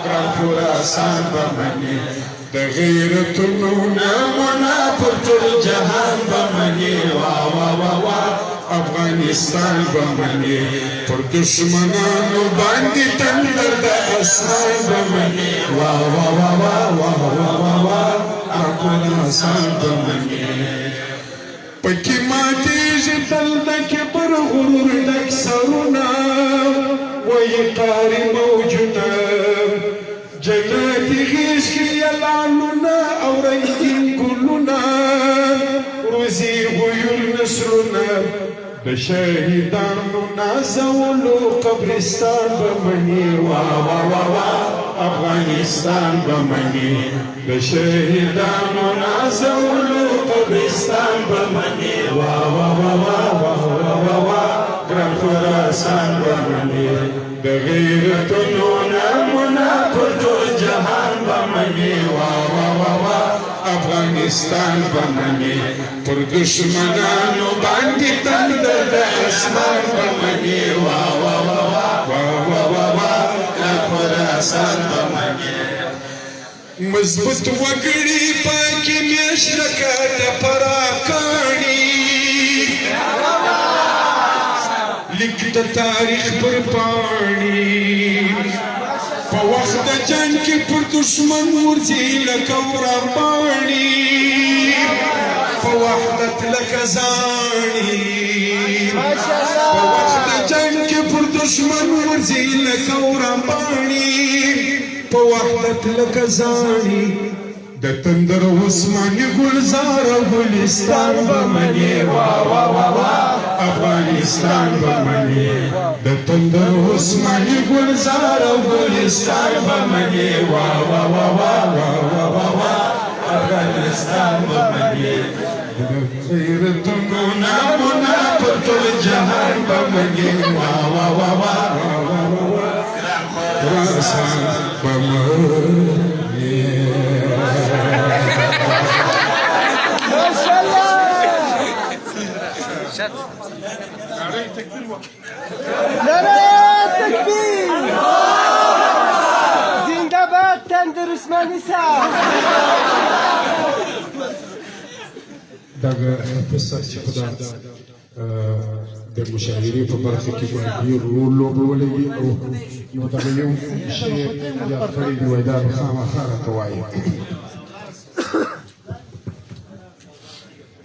ګران خراسان به منې د غیرتونو نمونه پر ټول جهان به منې افغانستان به منې پر دشمنانو باندې تندر د اسمان به منې خراسان به منې پکې ماتېږي تل د کبر غرور ډک سرونه وایي قاري موجونه جناتي غیږ کې یلانونه او رنګین ګلونه روزي غیور نسلونه د شهیدانو نازولو قبرستان به منې افغانستان به منې د شهیدانو نازولو قبرستان به منې ګران خراسان به منې د غیرتونو نمونه پر ټول جهان به منې افغانستان به منې پر دشمنانو باندې تندر د اسمان به منې ګران خراسان به منې مضبوط وګړي پاکې میاشت لکه د پراکاڼي لیک د تاریخ پر پاڼي په وخت د جنګ کې پر دشمن ورځي لکه ورانپاڼي په وحدت لکه زاڼي په وخت د جنګ کې پر دشمن ورځي لکه ورانپاڼي په وحدت لکه زاڼي د تندر عثماني ګلزار او ګلستان به منې افغانستان به منې د تندر عثماني ګلزار او ګلستان به منې افغانستان به منې د غیرتونو نمونه پر ټول جهان به منې خراسان به منې نعره تکبیر زنده باد تندر عثماني صاحب دغه حافظ چې په د مشاعرې په برخه کې باندې رول لوبولی او یو دغه یو شی یاد کړی دی وای دا به خامخا راته وایي